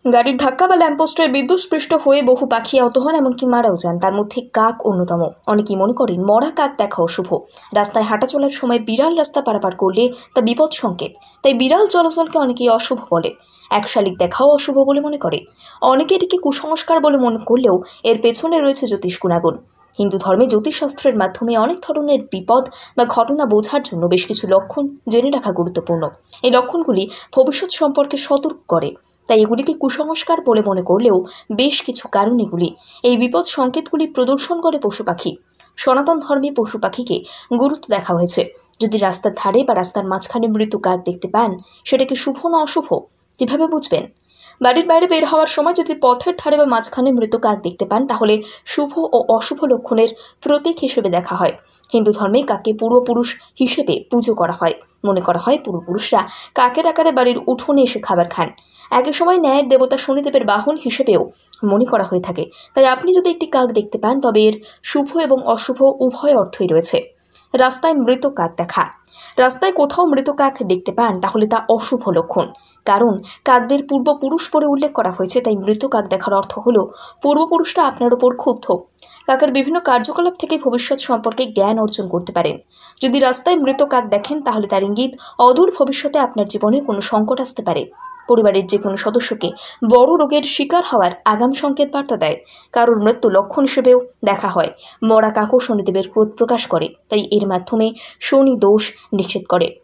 গাড়ির ধাক্কা বা ল্যাম্পপোস্টের বিদ্যুৎস্পৃষ্ট হয়ে বহু পাখি আহত হন, এমনকি মারাও যান। তার মধ্যে কাক অন্যতম। অনেকেই মনে করেন মরা কাক দেখা অশুভ। রাস্তায় হাঁটা চলার সময় বিড়াল রাস্তা পারাপার করলে তা বিপদ সংকেত। তাই বিড়াল চলাচলকে অনেকেই অশুভ বলে। এক শালিক দেখাও অশুভ বলে মনে করে। অনেকে এটিকে কুসংস্কার বলে মনে করলেও এর পেছনে রয়েছে জ্যোতিষ গুণাগুণ। হিন্দু ধর্মে জ্যোতিষশাস্ত্রের মাধ্যমে অনেক ধরনের বিপদ বা ঘটনা বোঝার জন্য বেশ কিছু লক্ষণ জেনে রাখা গুরুত্বপূর্ণ। এই লক্ষণগুলি ভবিষ্যৎ সম্পর্কে সতর্ক করে। তাই এগুলিকে কুসংস্কার বলে মনে করলেও বেশ কিছু কারণ এগুলি এই বিপদ সংকেতগুলি প্রদর্শন করে পশু পাখি। সনাতন ধর্মে পশু পাখিকে গুরুত্ব দেখা হয়েছে। যদি রাস্তার ধারে বা রাস্তার মাঝখানে মৃত কাক দেখতে পান, সেটাকে শুভ না অশুভ কিভাবে বুঝবেন? বাড়ির বাইরে বের হওয়ার সময় যদি পথের ধারে বা মাঝখানে মৃত কাক দেখতে পান, তাহলে শুভ ও অশুভ লক্ষণের প্রতীক হিসেবে দেখা হয়। হিন্দু ধর্মে কাককে পূর্বপুরুষ হিসেবে পুজো করা হয়। মনে করা হয় পূর্বপুরুষরা কাকের আকারে বাড়ির উঠোনে এসে খাবার খান। একই সময় ন্যায়ের দেবতা শনিদেবের বাহন হিসেবেও মনে করা হয়ে থাকে। তাই আপনি যদি একটি কাক দেখতে পান, তবে এর শুভ এবং অশুভ উভয় অর্থই রয়েছে। রাস্তায় মৃত কাক দেখা। রাস্তায় কোথাও মৃত কাক দেখতে পান, তাহলে তা অশুভ লক্ষণ। কারণ কাকদের পূর্বপুরুষ বলে উল্লেখ করা হয়েছে। তাই মৃত কাক দেখার অর্থ হলো পূর্বপুরুষরা আপনার ওপর ক্ষুব্ধ। কাকের বিভিন্ন কার্যকলাপ থেকে ভবিষ্যৎ সম্পর্কে জ্ঞান অর্জন করতে পারেন। যদি রাস্তায় মৃত কাক দেখেন, তাহলে তার ইঙ্গিত অদূর ভবিষ্যতে আপনার জীবনে কোনো সংকট আসতে পারে। পরিবারের যে কোনো সদস্যকে বড় রোগের শিকার হওয়ার আগাম সংকেত বার্তা দেয়। কারোর মৃত্যু লক্ষণ হিসেবেও দেখা হয়। মরা কাকও শনিদেবের ক্রোধ প্রকাশ করে, তাই এর মাধ্যমে শনি দোষ নিশ্চিত করে।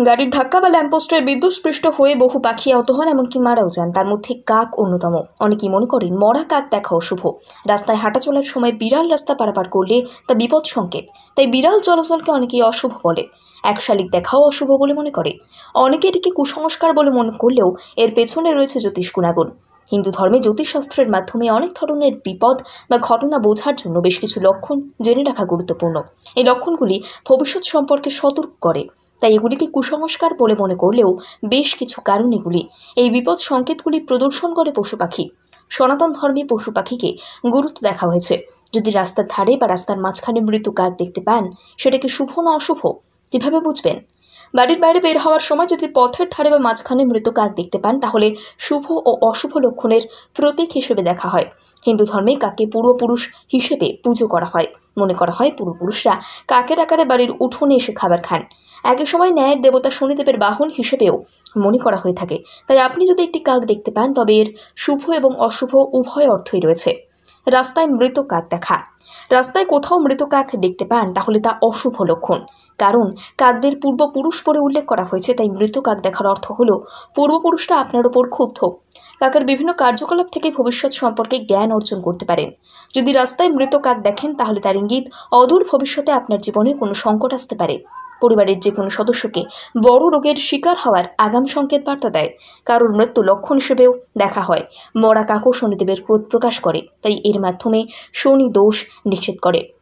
গাড়ির ধাক্কা বা ল্যাম্পপোস্টের বিদ্যুৎস্পৃষ্ট হয়ে বহু পাখি আহত হন, এমনকি মারাও যান। তার মধ্যে কাক অন্যতম। অনেকেই মনে করেন মরা কাক দেখা অশুভ। রাস্তায় হাঁটা চলার সময় বিড়াল রাস্তা পারাপার করলে তা বিপদ সংকেত। তাই বিড়াল চলাচলকে অনেকেই অশুভ বলে। এক শালিক দেখাও অশুভ বলে মনে করে। অনেকে এটিকে কুসংস্কার বলে মনে করলেও এর পেছনে রয়েছে জ্যোতিষ গুণাগুণ। হিন্দু ধর্মে জ্যোতিষশাস্ত্রের মাধ্যমে অনেক ধরনের বিপদ বা ঘটনা বোঝার জন্য বেশ কিছু লক্ষণ জেনে রাখা গুরুত্বপূর্ণ। এই লক্ষণগুলি ভবিষ্যৎ সম্পর্কে সতর্ক করে। তাই এগুলিকে কুসংস্কার বলে মনে করলেও বেশ কিছু কারণ এগুলি এই বিপদ সংকেতগুলি প্রদর্শন করে পশু পাখি। সনাতন ধর্মে পশু পাখিকে গুরুত্ব দেখা হয়েছে। যদি রাস্তার ধারে বা রাস্তার মাঝখানে মৃত কাক দেখতে পান, সেটাকে শুভ না অশুভ কিভাবে বুঝবেন? বাড়ির বাইরে বের হওয়ার সময় যদি পথের ধারে বা মাঝখানে মৃত কাক দেখতে পান, তাহলে শুভ ও অশুভ লক্ষণের প্রতীক হিসেবে দেখা হয়। হিন্দু ধর্মে কাককে পূর্বপুরুষ হিসেবে পুজো করা হয়। মনে করা হয় পূর্বপুরুষরা কাকের আকারে বাড়ির উঠোনে এসে খাবার খান। একই সময় ন্যায়ের দেবতা শনিদেবের বাহন হিসেবেও মনে করা হয়ে থাকে। তাই আপনি যদি একটি কাক দেখতে পান, তবে এর শুভ এবং অশুভ উভয় অর্থই রয়েছে। রাস্তায় মৃত কাক দেখা। রাস্তায় কোথাও মৃত কাক দেখতে পান, তাহলে তা অশুভ লক্ষণ। কারণ কাকদের পূর্বপুরুষ বলে উল্লেখ করা হয়েছে। তাই মৃত কাক দেখার অর্থ হলো পূর্বপুরুষরা আপনার ওপর ক্ষুব্ধ। কাকের বিভিন্ন কার্যকলাপ থেকে ভবিষ্যৎ সম্পর্কে জ্ঞান অর্জন করতে পারেন। যদি রাস্তায় মৃত কাক দেখেন, তাহলে তার ইঙ্গিত অদূর ভবিষ্যতে আপনার জীবনে কোনো সংকট আসতে পারে। পরিবারের যে কোনো সদস্যকে বড় রোগের শিকার হওয়ার আগাম সংকেত বার্তা দেয়। কারোর মৃত্যু লক্ষণ হিসেবেও দেখা হয়। মরা কাকও শনিদেবের ক্রোধ প্রকাশ করে, তাই এর মাধ্যমে শনি দোষ নিশ্চিত করে।